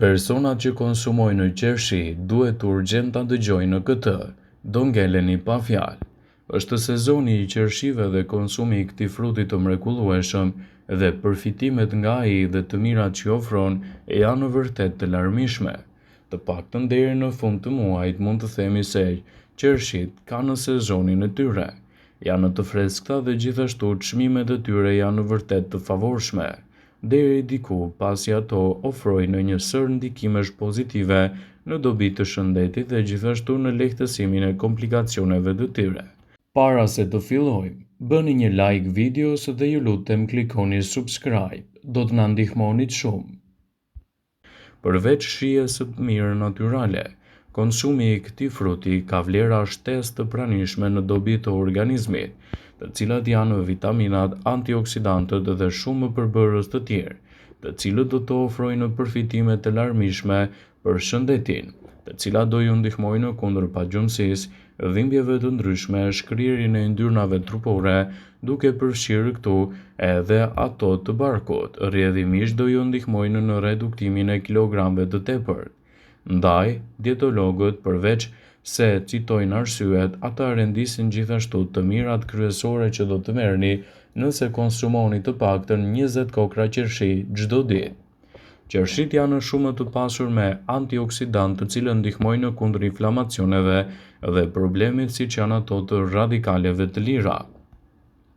Personat që konsumojnë qershi duhet urgjent ta dëgjojnë këtë, do ngeleni pa fjalë. Është sezoni i qershive dhe konsumi i këtij fruti të mrekullueshëm dhe përfitimet nga ai dhe të mirat që ofron janë vërtet të larmishme. Të paktën deri në fund të muajit mund të themi se qershit kanë sezonin e tyre. Janë të freskëta dhe gjithashtu çmimet e tyre janë vërtet të favorshme, deri diku pasi ato ofrojnë një sër ndikimesh pozitive në dobi të shëndetit dhe gjithashtu në lehtësimin e komplikacioneve të tyre. Para se të fillojmë, bëni një like videos dhe ju lutem klikoni subscribe, do të na ndihmonit shumë. Përveç shijes së mirë natyrale, konsumi i këtij fruti ka vlera shtesë të pranishme në dobi të organizmit, të cilat janë vitaminat, antioksidantët dhe shumë përbërës të tjerë, të cilët do të ofrojnë përfitime të larmishme për shëndetin, të cilat do ju ndihmojnë kundër pagjumësisë, dhimbjeve të ndryshme, shkrirjen e yndyrnave trupore, duke përfshirë këtu edhe ato të barkut, rrjedhimisht do ju ndihmojnë në reduktimin e kilogramëve të tepërt. Ndaj, dietologët përveç se citojnë arsyet, ata rendisin gjithashtu të mirat kryesore që do të merrni nëse konsumoni të paktën 20 kokra qershi çdo ditë. Qershit janë shumë të pasur me antioksidantë të cilët ndihmojnë kundër inflamacioneve dhe problemit siç janë ato të radikaleve të lira.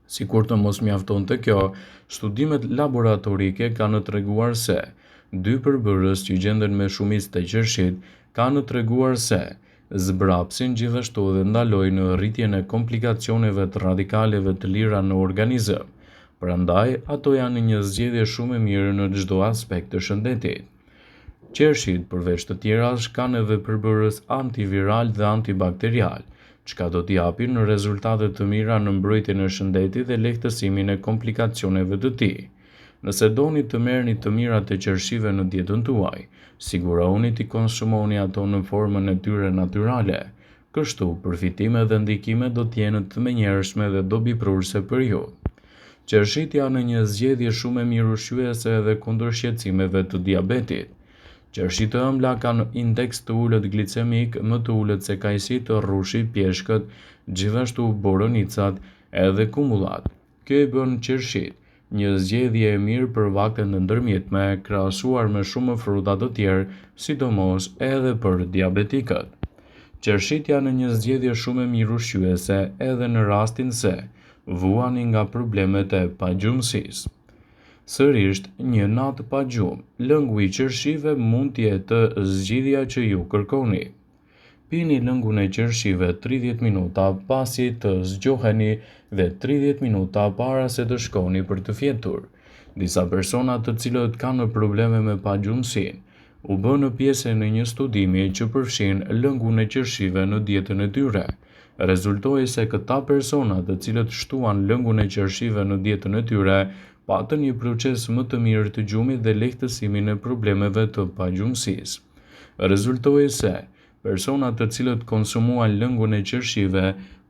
Sikur të mos mjaftonte kjo, studimet laboratorike kanë treguar se 2 përbërës që gjenden me shumicë të qershit kanë treguar se zbrapsin gjithashtu dhe ndalojnë rritjen e komplikacioneve të radikaleve të lira në organizëm. Prandaj, ato janë një zgjedhje shumë e mirë në çdo aspekt të shëndetit. Qershit, përveç të tjerash, kanë edhe përbërës antiviral dhe antibakterial, çka do t'i japin rezultate të mira në mbrojtjen e shëndetit dhe lehtësimin e komplikacioneve të tij. Nëse doni të merrni të mirat e qershive në dietën tuaj, sigurohuni t'i konsumoni ato në formën e tyre natyrale. Kështu, përfitimet dhe ndikimet do t'jenë të menjëhershme dhe dobiprurse për ju. Qershit janë një zgjedhje shumë e mirë ushqyese edhe kundër shqetësimeve të diabetit. Qershit e ëmbla kanë indeks të ulët glicemik më të ulët se kajsit, rrushi, pjeshkët, gjithashtu boronicat edhe kumullat. Kjo i bën qershit një zgjedhje e mirë për vakte të ndërmjetme, krahasuar me shumë fruta të tjerë, sidomos edhe për diabetikët. Qershit janë një zgjedhje shumë e mirë ushqyese edhe në rastin se vuani nga problemet e pagjumësisë. Sërish, një natë pa gjumë, lëngu i qershive mund të jetë zgjidhja që ju kërkoni. Pini lëngun e qershive 30 minuta pasi të zgjoheni dhe 30 minuta para se të shkoni për të fjetur. Disa persona të cilët kanë probleme me pagjumësinë u bënë pjesë në një studimi që përfshin lëngun e qershive në dietën e tyre. Rezultoi se këta persona të cilët shtuan lëngun e qershive në dietën e tyre patën një proces më të mirë të gjumit dhe lehtësimin e problemeve të pagjumësisë. Rezultoi se personat të cilët konsumuan lëngun e qershive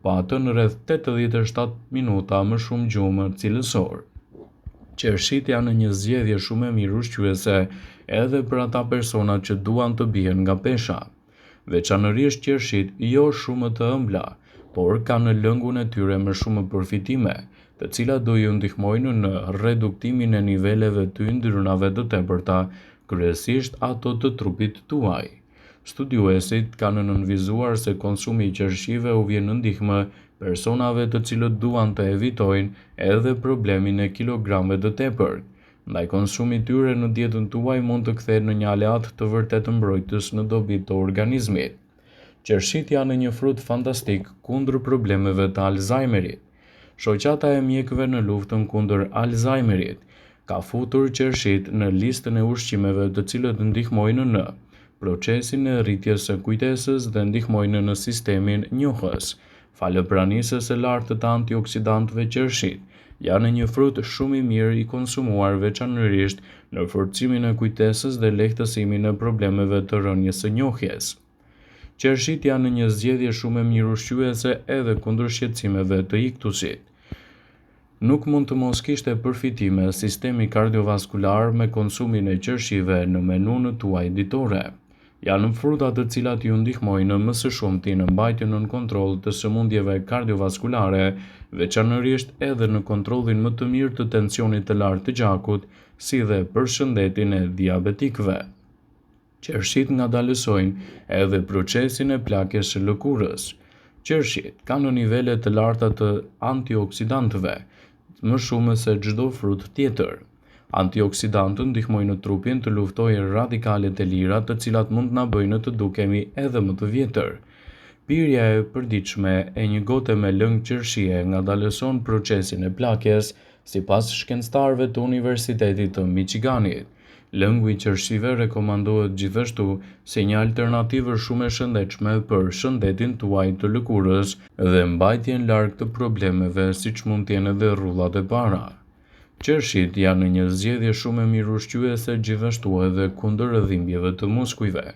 patën rreth 87 minuta më shumë gjumë cilësor. Qershit janë një zgjedhje shumë e mirë ushqyese edhe për ata persona që duan të bien nga pesha. Veçanërisht qershit jo shumë të ëmbla, por kanë në lëngun e tyre më shumë përfitime, të cilat do ju ndihmojnë në reduktimin e niveleve të yndyrnave të tepërta, kryesisht ato të trupit tuaj. Studiuesit kanë nënvizuar se konsumi i qershive u vjen në ndihmë personave të cilët duan të evitojnë edhe problemin e kilogramëve të tepërt. Ndaj konsumi i tyre në dietën tuaj mund të kthehet në një aleat të vërtetë mbrojtës në dobi të organizmit. Qershit janë një frut fantastik kundër problemeve të Alzheimerit. Shoqata e mjekëve në luftën kundër Alzheimerit ka futur qershit në listën e ushqimeve të cilët ndihmojnë në procesin e rritjes së kujtesës dhe ndihmojnë në sistemin njohës. Falë pranisë së lartë të antioksidantëve, qershit janë një frut shumë i mirë i konsumuar veçanërisht në forcimin e kujtesës dhe lehtësimin e problemeve të rënies së njohjes. Qershit janë një zgjedhje shumë e mirë ushqyese edhe kundër shqetësimeve të iktusit. Nuk mund të mos kishte përfitime sistemi kardiovaskular me konsumin e qershive në menun tuaj ditore. Janë fruta të cilat ju ndihmojnë më së shumti në mbajtjen nën kontroll të sëmundjeve kardiovaskulare, veçanërisht edhe në kontrollin më të mirë të tensionit të lartë të gjakut, si dhe për shëndetin e diabetikëve. Qershit ngadalësojnë edhe procesin e plakjes së lëkurës. Qershit kanë nivele të larta të antioksidantëve, më shumë se çdo frut tjetër. Antioksidantët ndihmojnë trupin të luftojë radikalet e lira, të cilat mund na bëjnë të dukemi edhe më të vjetër. Pirja e përditshme e një gote me lëng qershie ngadalëson procesin e plakjes, sipas shkencëtarëve të Universitetit të Michiganit. Lëngu i qershive rekomandohet gjithashtu si një alternativë shumë e shëndetshme për shëndetin tuaj të lëkurës dhe mbajtjen larg të problemeve siç mund të jenë edhe rrullat e para. Qershit janë një zgjedhje shumë e mirë ushqyese gjithashtu edhe kundër dhimbjeve të muskujve.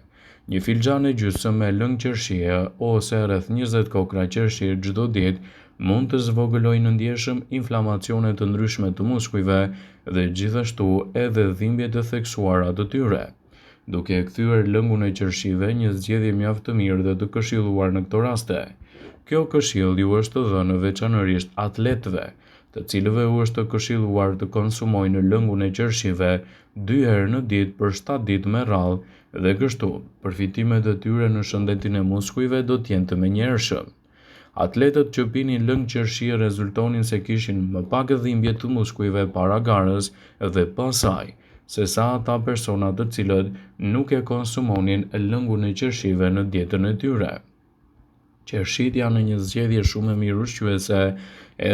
Një filxhan e gjysmë me lëng qershie ose rreth 20 kokra qershie çdo ditë mund të zvogëlojë në ndjeshëm inflamacione të ndryshme të muskujve dhe gjithashtu edhe dhimbje të theksuara të tyre. Duke e kthyer lëngun e qershive një zgjedhje mjaft të mirë dhe të këshilluar në këto raste. Kjo këshill ju është dhënë veçanërisht atletëve, të cilëve u është këshilluar të konsumojnë lëngun e qershive 2 herë në ditë për 7 ditë me radhë dhe kështu përfitimet e tyre në shëndetin e muskujve do të jenë të menjëhershëm. Atletët që pinin lëng qershie rezultonin se kishin më pak dhimbje të muskujve para garës dhe pas saj, sesa ata persona të cilët nuk e konsumonin lëngun e qershive në dietën e tyre. Qershit janë një zgjedhje shumë e mirë ushqyese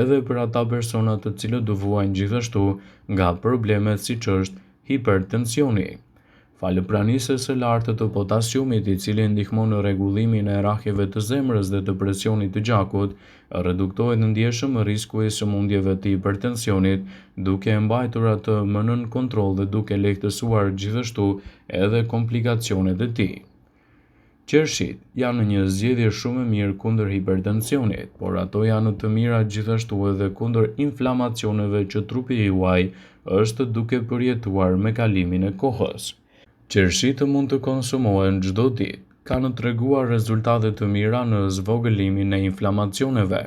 edhe për ata persona të cilët do vuajnë gjithashtu nga problemet siç është hipertensioni. Falë pranisë së lartë të potasiumit, i cili ndihmon në rregullimin e rrahjeve të zemrës dhe të presionit të gjakut, reduktohet ndjeshëm risku i sëmundjeve të hipertensionit, duke e mbajtur atë më nën kontroll dhe duke lehtësuar gjithashtu edhe komplikacionet e tij. Qershit janë një zgjedhje shumë e mirë kundër hipertensionit, por ato janë të mira gjithashtu edhe kundër inflamacioneve që trupi juaj është duke përjetuar me kalimin e kohës. Qershit mund të konsumohen çdo ditë. Kanë treguar rezultate të mira në zvogëlimin e inflamacioneve.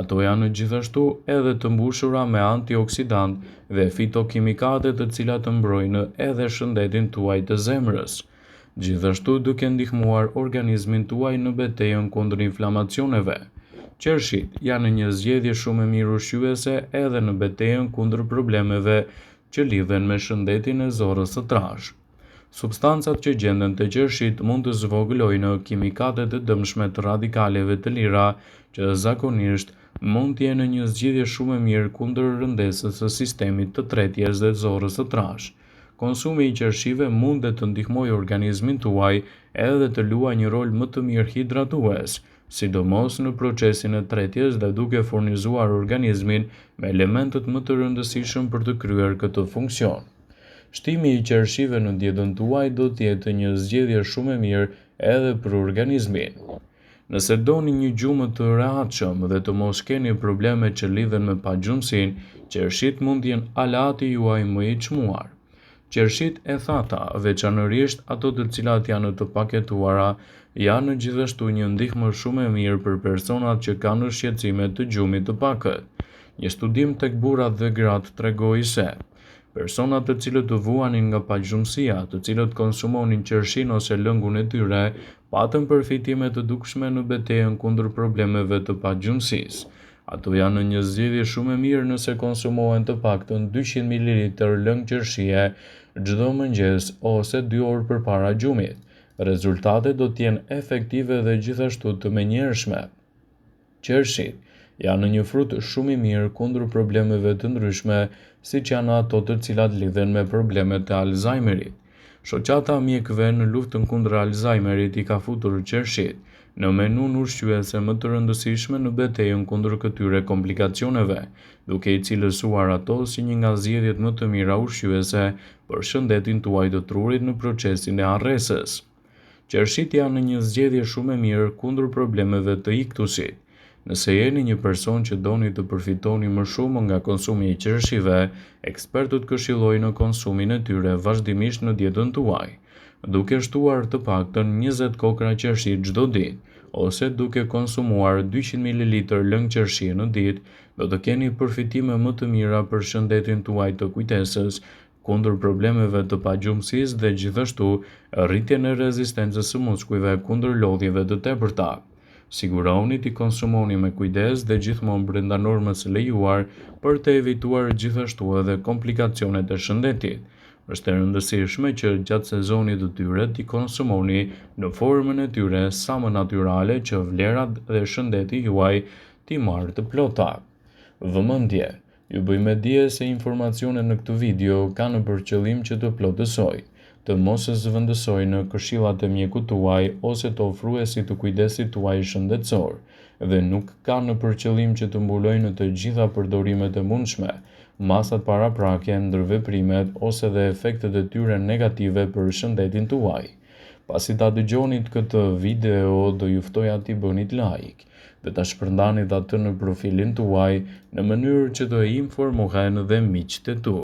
Ato janë gjithashtu edhe të mbushura me antioksidant dhe fitokimikate të cilat mbrojnë edhe shëndetin tuaj të zemrës. Gjithashtu duke ndihmuar organizmin tuaj në betejën kundër inflamacioneve. Qershit janë një zgjedhje shumë e mirë ushqyese edhe në betejën kundër problemeve që lidhen me shëndetin e zorrës së trashë. Substancat që gjenden te qershit mund të zvogëlojnë kimikate të dëmshme të radikaleve të lira, që zakonisht mund të jenë një zgjidhje shumë e mirë kundër rëndesës së sistemit të tretjes dhe zorrës së trashë. Konsumi i qershive mund të ndihmojë organizmin tuaj edhe të luajë një rol më të mirë hidratues, sidomos në procesin e tretjes dhe duke furnizuar organizmin me elementet më të rëndësishëm për të kryer këtë funksion. Shtimi i qershive në dietën tuaj do të jetë një zgjedhje shumë e mirë edhe për organizmin. Nëse doni një gjumë të rehatshëm dhe të mos keni probleme që lidhen me pagjumsinë, qershit mund të jenë aleati juaj më i çmuar. Qershit e thata, veçanërisht ato të cilat janë të paketuara, janë gjithashtu një ndihmë shumë e mirë për personat që kanë shqetësime të gjumit të pakët. Një studim tek burrat dhe gratë tregoi se personat të cilët të vuanin nga pagjumësia, të cilët konsumonin qershin ose lëngun e tyre, patën përfitime të dukshme në betejën kundër problemeve të pagjumësisë. Ato janë një zgjidhje shumë e mirë nëse konsumohen të paktën 200 ml lëng qershie çdo mëngjes ose 2 orë përpara gjumit. Rezultatet do të jenë efektive dhe gjithashtu të menjëhershme. Qershit janë një frut shumë i mirë kundër problemeve të ndryshme, siç janë ato të cilat lidhen me problemet e Alzheimerit. Shoqata mjekëve në luftën kundër Alzheimerit i ka futur qershit në menun ushqyese më të rëndësishme në betejën kundër këtyre komplikacioneve, duke i cilësuar ato si një nga zgjedhjet më të mira ushqyese për shëndetin tuaj të trurit në procesin e arresës. Qershit janë një zgjedhje shumë e mirë kundër problemeve të iktusit. Nëse jeni një person që doni të përfitoni më shumë nga konsumi i qershive, ekspertët këshillojnë konsumin e tyre vazhdimisht në dietën tuaj, duke shtuar të paktën 20 kokra qershi çdo ditë, ose duke konsumuar 200 ml lëng qershie në ditë, do të keni përfitime më të mira për shëndetin tuaj të kujtesës, kundër problemeve të pagjumësisë dhe gjithashtu rritjen e rezistencës së muskujve kundër lodhjeve të tepërta. Sigurohuni t'i konsumoni me kujdes dhe gjithmonë brenda normës së lejuar për të evituar gjithashtu edhe komplikacionet e shëndetit. Është e rëndësishme që gjatë sezonit të tyre t'i konsumoni në formën e tyre sa më natyrale që vlerat dhe shëndeti juaj t'i marrë të plota. Vëmendje: ju bëj me dije se informacionet në këtë video kanë për qëllim që të plotësojnë, të mos e zëvendësojnë në këshillat e mjekut tuaj ose të ofruesit të kujdesit tuaj shëndetësor, dhe nuk kanë për qëllim që të mbulojnë të gjitha përdorimet e mundshme, masat paraprake, ndërveprimet ose dhe efektet e tyre negative për shëndetin tuaj. Pasi ta dëgjonit këtë video, do ju ftoja t'i bënit like dhe ta shpërndanit atë në profilin tuaj në mënyrë që të informohen dhe miqtë e tu.